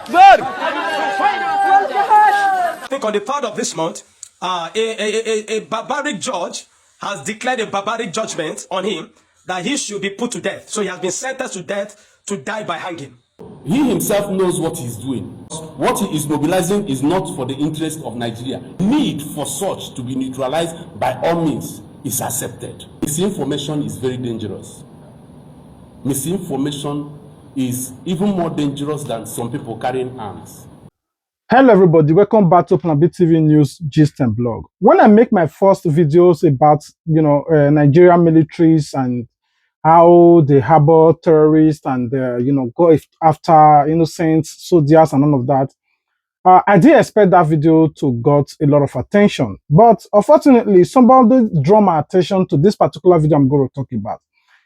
Good. I think on the 3rd of this month, a barbaric judge has declared a barbaric judgment on him that he should be put to death. So he has been sentenced to death to die by hanging. He himself knows what he's doing. What he is mobilizing is not for the interest of Nigeria. Need for such to be neutralized by all means is accepted. Misinformation is very dangerous. Misinformation is even more dangerous than some people carrying arms. Hello everybody, welcome back to Plan B TV News Gist and Blog. When I make my first videos about Nigerian militaries and how they harbor terrorists and go after innocent soldiers and all of that, I did expect that video to got a lot of attention, but unfortunately somebody drew my attention to this particular video I'm going to talk about.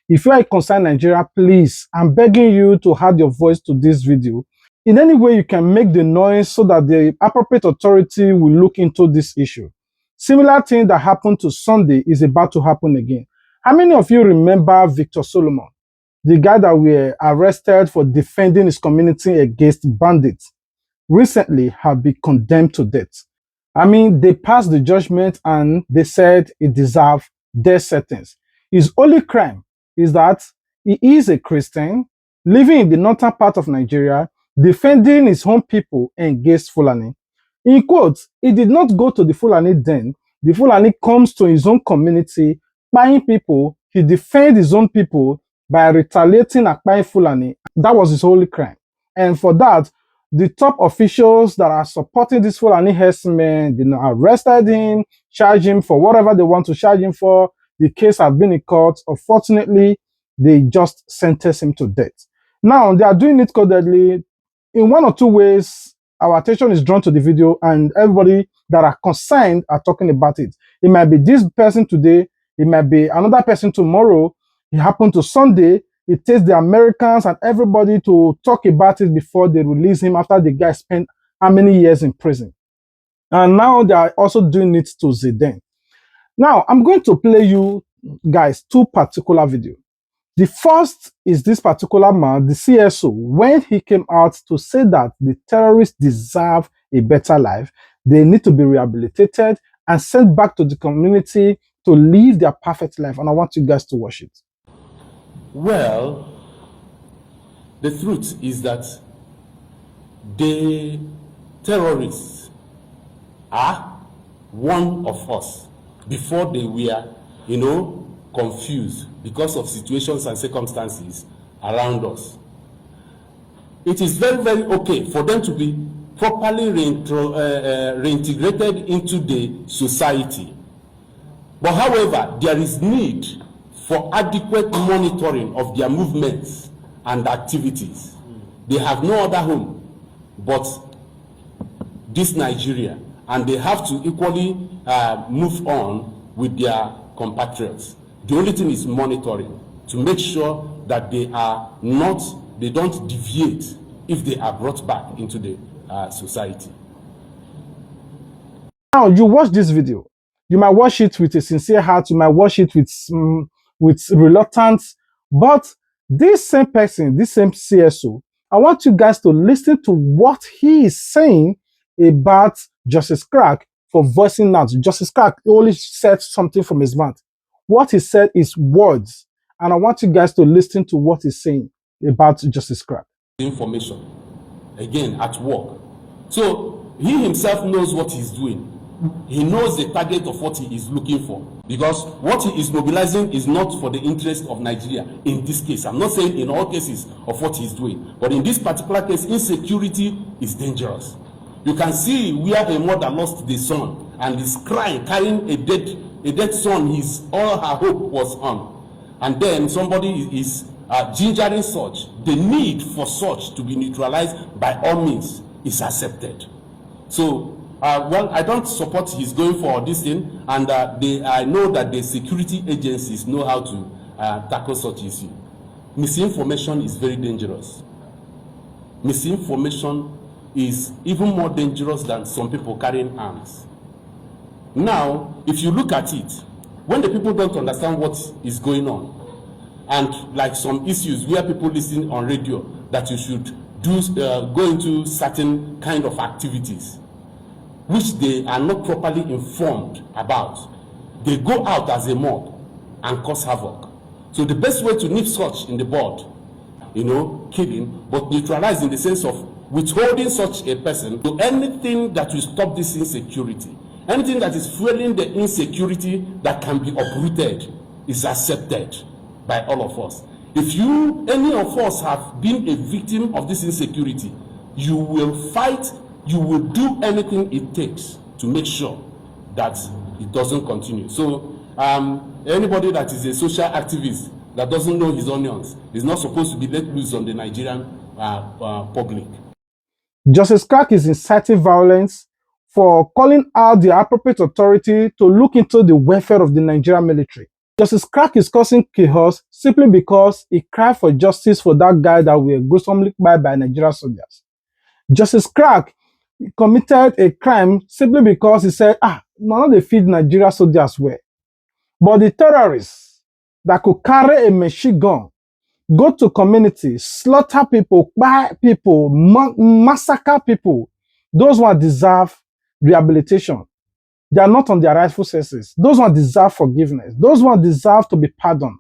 If you are concerned Nigeria, please, I'm begging you to add your voice to this video. In any way you can make the noise so that the appropriate authority will look into this issue. Similar thing that happened to Sunday is about to happen again. How many of you remember Victor Solomon, the guy that were arrested for defending his community against bandits? Recently have been condemned to death. I mean, they passed the judgment and they said he deserved death sentence. His only crime is that he is a Christian living in the northern part of Nigeria, defending his own people against Fulani. In quotes, he did not go to the Fulani den. The Fulani comes to his own community, buying people. He defends his own people by retaliating at buying Fulani. That was his only crime. And for that, the top officials that are supporting this Fulani herdsmen, arrested him, charged him for whatever they want to charge him for. The case has been in court. Unfortunately, they just sentenced him to death. Now, they are doing it codedly. In one or two ways, our attention is drawn to the video and everybody that are concerned are talking about it. It might be this person today, it might be another person tomorrow. It happened to Sunday. It takes the Americans and everybody to talk about it before they release him after the guy spent how many years in prison. And now they are also doing it to Zidane. Now, I'm going to play you guys two particular videos. The first is this particular man, the CSO, when he came out to say that the terrorists deserve a better life, they need to be rehabilitated and sent back to the community to live their perfect life. And I want you guys to watch it. Well, the truth is that the terrorists are one of us before they were, confused because of situations and circumstances around us. It is very, very okay for them to be properly reintegrated into the society. But however, there is need for adequate monitoring of their movements and activities. They have no other home but this Nigeria, and they have to equally move on with their compatriots. The only thing is monitoring to make sure that they don't deviate if they are brought back into the society. Now, you watch this video. You might watch it with a sincere heart. You might watch it with reluctance. But this same person, this same CSO, I want you guys to listen to what he is saying about Justice Crack for voicing out. Justice Crack only said something from his mouth. What he said is words. And I want you guys to listen to what he's saying about Justice Crack. Information, again, at work. So he himself knows what he's doing. He knows the target of what he is looking for. Because what he is mobilizing is not for the interest of Nigeria in this case. I'm not saying in all cases of what he's doing. But in this particular case, insecurity is dangerous. You can see where a mother lost the son and is crying, carrying a dead son all her hope was on. And then somebody is gingering such. The need for such to be neutralized by all means is accepted. So, I don't support his going for this thing, and I know that the security agencies know how to tackle such issue. Misinformation is very dangerous. Misinformation is even more dangerous than some people carrying arms. Now, if you look at it, when the people don't understand what is going on, and like some issues where people listen on radio that you should go into certain kind of activities which they are not properly informed about. They go out as a mob and cause havoc. So the best way to nip such in the bud, killing, but neutralize in the sense of withholding such a person to anything that will stop this insecurity. Anything that is fueling the insecurity that can be uprooted is accepted by all of us. If any of us have been a victim of this insecurity, you will fight, you will do anything it takes to make sure that it doesn't continue. So anybody that is a social activist that doesn't know his onions is not supposed to be let loose on the Nigerian public. Justice Clark is inciting violence for calling out the appropriate authority to look into the welfare of the Nigerian military. Justice Clark is causing chaos simply because he cried for justice for that guy that were gruesomely killed by Nigerian soldiers. Justice Clark committed a crime simply because he said, no, they feed Nigerian soldiers well. But the terrorists that could carry a machine gun, go to communities, slaughter people, buy people, massacre people, those ones deserve rehabilitation. They are not on their rightful senses. Those ones deserve forgiveness. Those ones deserve to be pardoned.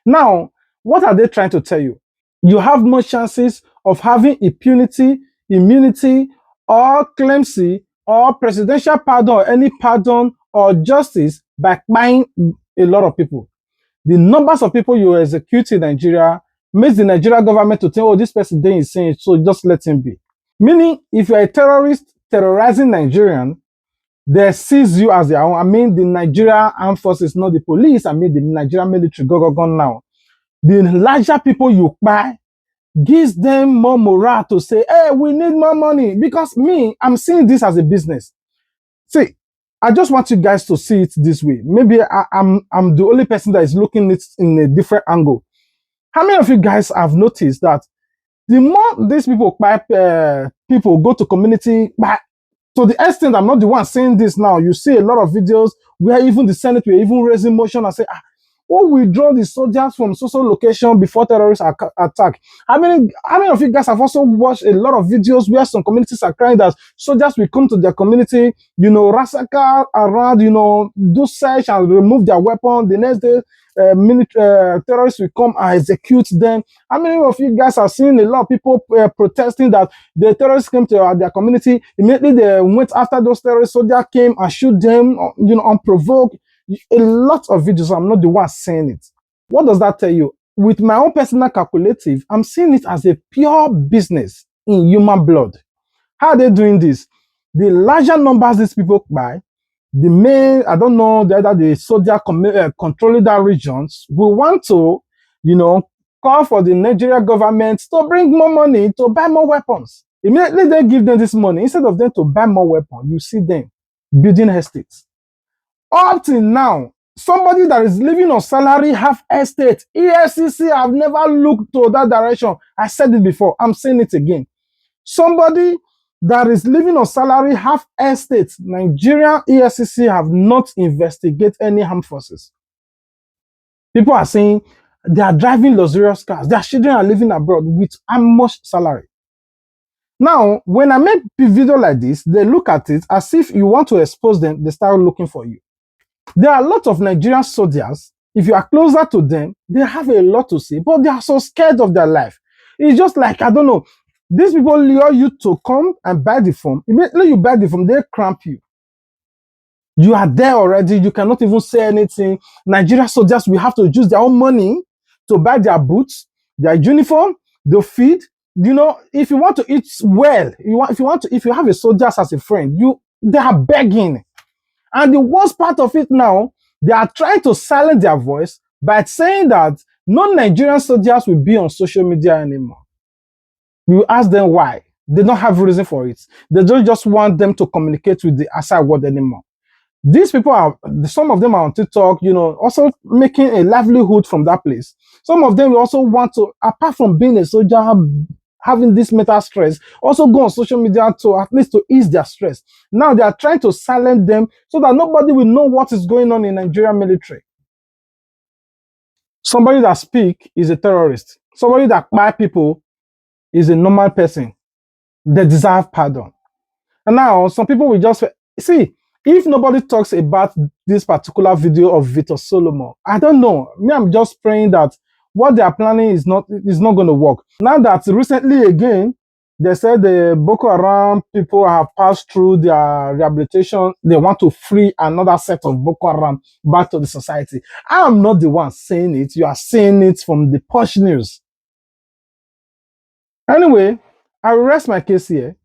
Now, what are they trying to tell you? You have more chances of having impunity, immunity, or clemency, or presidential pardon, or any pardon or justice by buying a lot of people. The numbers of people you execute in Nigeria makes the Nigerian government to think, oh, this person is insane, so just let him be. Meaning, if you're a terrorist terrorizing Nigerian, they seize you as their own. I mean, the Nigerian armed forces, not the police. I mean, the Nigerian military, go now. The larger people you buy gives them more morale to say, hey, we need more money. Because I'm seeing this as a business. See, I just want you guys to see it this way. Maybe I'm the only person that is looking at it in a different angle. How many of you guys have noticed that the more these people people go to community, to the extent I'm not the one saying this now, you see a lot of videos where even the Senate will even raising motion and say, we'll withdraw the soldiers from social location before terrorists attack. How many of you guys have also watched a lot of videos where some communities are crying that soldiers will come to their community, massacre around, do search and remove their weapon. The next day, terrorists will come and execute them. How many of you guys have seen a lot of people protesting that the terrorists came to their community? Immediately they went after those terrorists, soldiers came and shoot them, unprovoked. A lot of videos, I'm not the one saying it. What does that tell you? With my own personal calculative, I'm seeing it as a pure business in human blood. How are they doing this? The larger numbers these people buy, the main, I don't know whether the soldier controlling that regions will want to, call for the Nigerian government to bring more money to buy more weapons. Immediately they give them this money. Instead of them to buy more weapons, you see them building estates. Up till now, somebody that is living on salary have estate. EFCC have never looked to that direction. I said it before. I'm saying it again. Somebody that is living on salary have estate. Nigerian EFCC have not investigated any armed forces. People are saying they are driving luxurious cars. Their children are living abroad with how much salary. Now, when I make a video like this, they look at it as if you want to expose them, they start looking for you. There are a lot of Nigerian soldiers, if you are closer to them, they have a lot to say, but they are so scared of their life. It's just like, I don't know, these people lure you to come and buy the form. Immediately you buy the form, they cramp you. You are there already, you cannot even say anything. Nigerian soldiers will have to use their own money to buy their boots, their uniform, their feed. If you want to eat well, if you have a soldier as a friend, they are begging. And the worst part of it now, they are trying to silence their voice by saying that non-Nigerian soldiers will be on social media anymore. You ask them why. They don't have reason for it. They don't just want them to communicate with the outside world anymore. These people some of them are on TikTok, also making a livelihood from that place. Some of them also want to, apart from being a soldier, having this mental stress, also go on social media to at least to ease their stress. Now they are trying to silence them so that nobody will know what is going on in Nigerian military. Somebody that speaks is a terrorist. Somebody that buy people is a normal person, they deserve pardon. And now some people will just see, if nobody talks about this particular video of Victor Solomon, I don't know. Me, I'm just praying that what they are planning is not going to work. Now that recently again, they said the Boko Haram people have passed through their rehabilitation. They want to free another set of Boko Haram back to the society. I am not the one saying it. You are saying it from the Punch News. Anyway, I will rest my case here.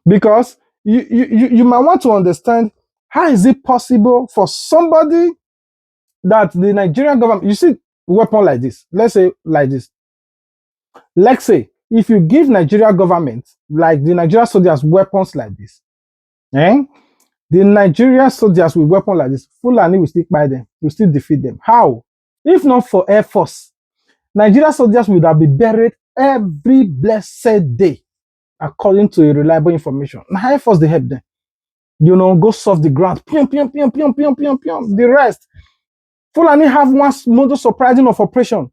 Because you might want to understand, how is it possible for somebody that the Nigerian government, you see weapon like this, let's say like this. Let's say if you give Nigeria government, like the Nigerian soldiers, weapons like this, the Nigerian soldiers with weapons like this, Fulani will still buy them, will still defeat them. How? If not for Air Force, Nigerian soldiers would have been buried every blessed day, according to a reliable information. Now, Air Force, they help them. You know, go solve the ground. Pium, pium, pium, pium, pium, pium, pium. The rest. Fulani have one modus surprising of operation.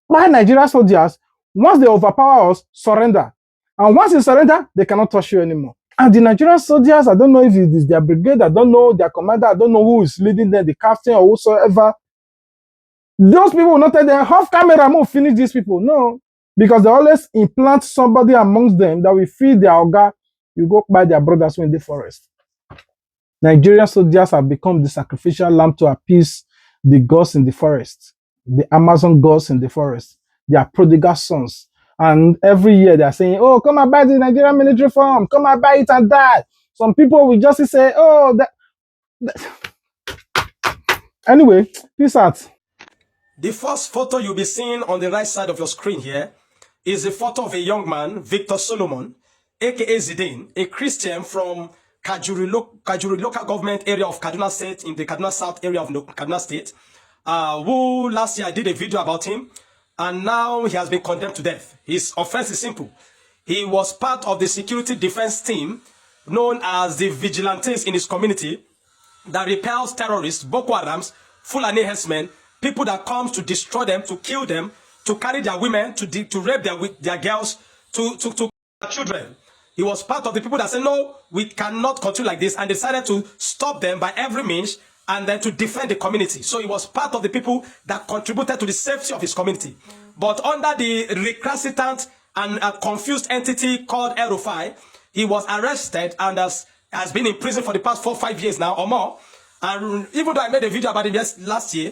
Why Nigerian soldiers, once they overpower us, surrender. And once they surrender, they cannot touch you anymore. And the Nigerian soldiers, I don't know if it is their brigade, I don't know their commander, I don't know who is leading them, the captain or whosoever. Those people will not tell them, half camera, move, finish these people. No. Because they always implant somebody amongst them that will feed their oga. You go by their brothers in the forest. Nigerian soldiers have become the sacrificial lamb to appease the gods in the forest, the Amazon gods in the forest. They are prodigal sons. And every year they are saying, oh, come and buy the Nigerian military form. Come and buy it and die. Some people will just say, oh, that. Anyway, peace out. The first photo you'll be seeing on the right side of your screen here is a photo of a young man, Victor Solomon, aka Zidane, a Christian from Kajuri local government area of Kaduna State, in the Kaduna South area of Kaduna State, who last year I did a video about him, and now he has been condemned to death. His offense is simple. He was part of the security defense team known as the Vigilantes in his community that repels terrorists, Boko Harams, Fulani herdsmen, people that comes to destroy them, to kill them, to carry their women, to rape their girls, to children. He was part of the people that said, no, we cannot continue like this, and decided to stop them by every means and then to defend the community. So he was part of the people that contributed to the safety of his community. But under the recalcitrant and confused entity called El-Rufai, he was arrested and has been in prison for the past 4 or 5 years now or more. And even though I made a video about him last year,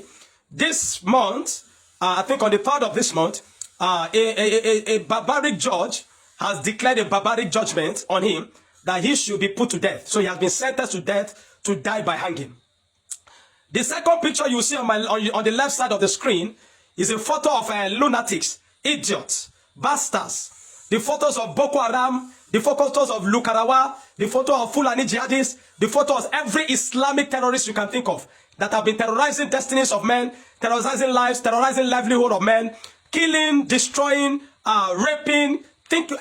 this month, I think on the 3rd of this month, a barbaric judge has declared a barbaric judgment on him that he should be put to death. So he has been sentenced to death, to die by hanging. The second picture you see on the left side of the screen is a photo of lunatics, idiots, bastards. The photos of Boko Haram, the photos of Lukarawa, the photo of Fulani jihadists, the photos of every Islamic terrorist you can think of that have been terrorizing destinies of men, terrorizing lives, terrorizing livelihood of men, killing, destroying, raping.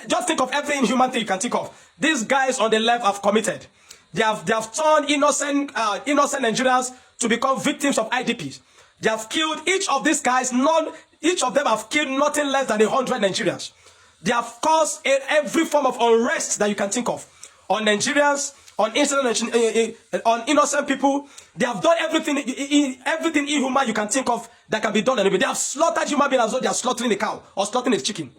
Just think of every inhuman thing you can think of. These guys on the left have committed. They have turned innocent Nigerians to become victims of IDPs. They have killed each of these guys. Each of them have killed nothing less than 100 Nigerians. They have caused every form of unrest that you can think of on Nigerians, on innocent people. They have done everything inhuman you can think of that can be done anyway. They have slaughtered human beings as though they are slaughtering a cow or slaughtering a chicken.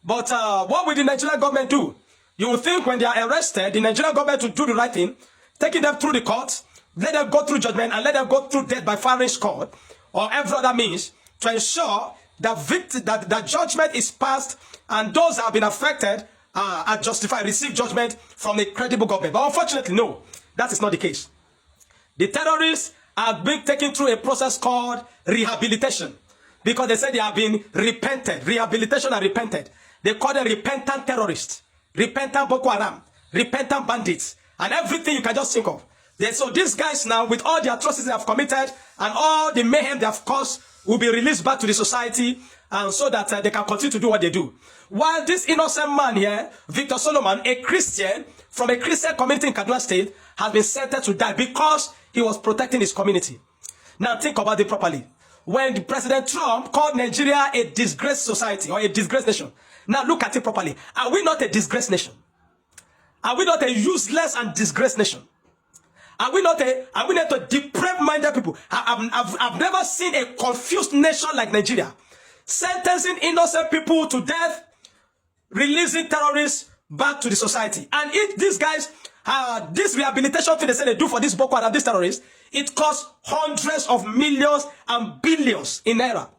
But what will the Nigerian government do? You will think when they are arrested, the Nigerian government will do the right thing, taking them through the court, let them go through judgment, and let them go through death by firing squad or every other means to ensure that judgment is passed and those that have been affected are justified, receive judgment from a credible government. But unfortunately, no, that is not the case. The terrorists are being taken through a process called rehabilitation because they said they have been repented, rehabilitation and repented. They call them repentant terrorists, repentant Boko Haram, repentant bandits, and everything you can just think of. So these guys now, with all the atrocities they have committed and all the mayhem they have caused, will be released back to the society, and so that they can continue to do what they do. While this innocent man here, Victor Solomon, a Christian from a Christian community in Kaduna State, has been sentenced to die because he was protecting his community. Now think about it properly. When President Trump called Nigeria a disgraced society or a disgraced nation, Now look at it properly. Are we not a disgraced nation? Are we not a useless and disgraced nation? Are we not a depraved-minded people? I've never seen a confused nation like Nigeria, sentencing innocent people to death, releasing terrorists back to the society. And if these guys, this rehabilitation thing they say they do for this Boko Haram, these terrorists, it costs hundreds of millions and billions in naira.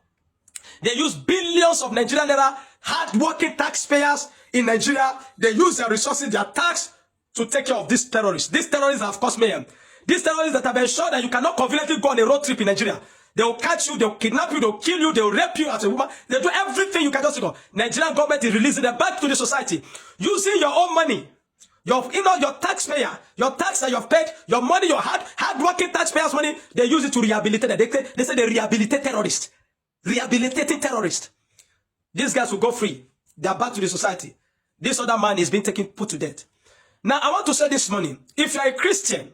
They use billions of Nigerian naira, hard-working taxpayers in Nigeria. They use their resources, their tax, to take care of these terrorists. These terrorists have caused mayhem. These terrorists that have ensured that you cannot conveniently go on a road trip in Nigeria. They will catch you, they will kidnap you, they will kill you, they will rape you as a woman. They do everything you can just go. Nigerian government is releasing them back to the society using your own money. Your taxpayer, your tax that you have paid, your money, your hard-working taxpayers' money, they use it to rehabilitate them. They say they rehabilitate terrorists. Rehabilitating terrorists. These guys will go free. They are back to the society. This other man is being put to death. Now, I want to say this morning, if you are a Christian,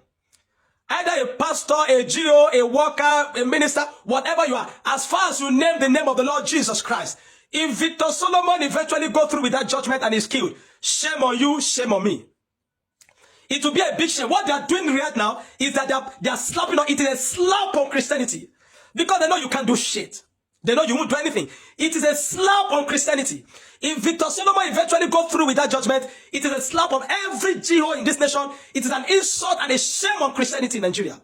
either a pastor, a GO, a worker, a minister, whatever you are, as far as you name the name of the Lord Jesus Christ, if Victor Solomon eventually go through with that judgment and is killed, shame on you, shame on me. It will be a big shame. What they are doing right now is that they are slapping on, it is a slap on Christianity. Because they know you can't do shit. They know you won't do anything. It is a slap on Christianity. If Victor Solomon eventually go through with that judgment, it is a slap on every GO in this nation. It is an insult and a shame on Christianity in Nigeria.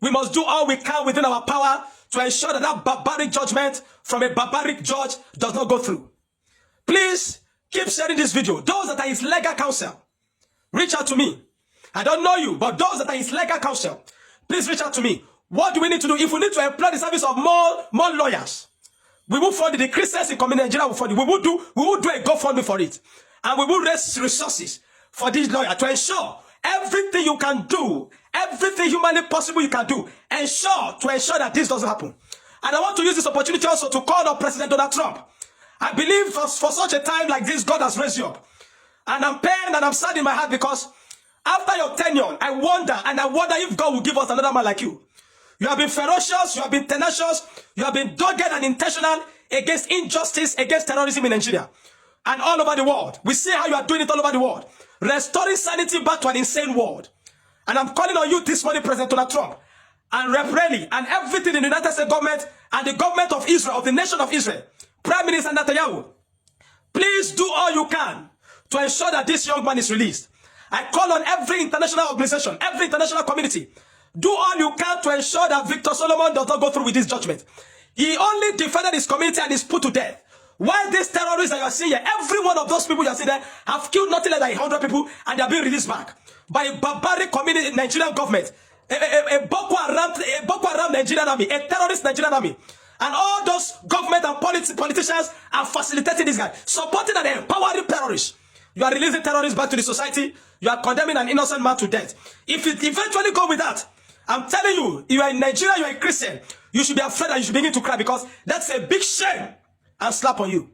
We must do all we can within our power to ensure that that barbaric judgment from a barbaric judge does not go through. Please keep sharing this video. Those that are his legal counsel, reach out to me. I don't know you, but those that are his legal counsel, please reach out to me. What do we need to do? If we need to employ the service of more lawyers, we will fund it. The Christians in community Nigeria will fund it. We will do a GoFundMe for it. And we will raise resources for this lawyer to ensure everything you can do, everything humanly possible you can do, to ensure that this doesn't happen. And I want to use this opportunity also to call on President Donald Trump. I believe for such a time like this, God has raised you up. And I'm pained and I'm sad in my heart because after your tenure, I wonder if God will give us another man like you. You have been ferocious, you have been tenacious, you have been dogged and intentional against injustice, against terrorism in Nigeria. And all over the world. We see how you are doing it all over the world. Restoring sanity back to an insane world. And I'm calling on you this morning, President Donald Trump, and Rep. Rally, and everything in the United States government, and the government of Israel, of the nation of Israel, Prime Minister Netanyahu, please do all you can to ensure that this young man is released. I call on every international organization, every international community, do all you can to ensure that Victor Solomon does not go through with this judgment. He only defended his community and is put to death. Why these terrorists that you are seeing here, every one of those people you are seeing there have killed nothing less than 100 people and they are being released back by a barbaric community, Nigerian government, a Boko Haram Nigerian army, a terrorist Nigerian army. And all those government and politicians are facilitating this guy, supporting and empowering terrorists. You are releasing terrorists back to the society. You are condemning an innocent man to death. If it eventually go with that, I'm telling you, you are in Nigeria, you are a Christian, you should be afraid and you should begin to cry because that's a big shame and slap on you.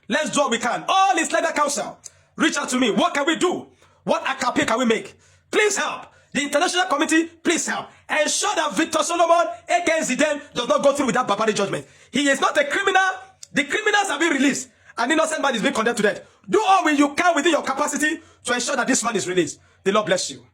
Let's do what we can. All is legal counsel. Reach out to me. What can we do? What akape can we make? Please help. The international committee, please help. Ensure that Victor Solomon, aka Zidane, does not go through with that barbaric judgment. He is not a criminal. The criminals have been released. An innocent man is being condemned to death. Do all you can within your capacity to ensure that this man is released. The Lord bless you.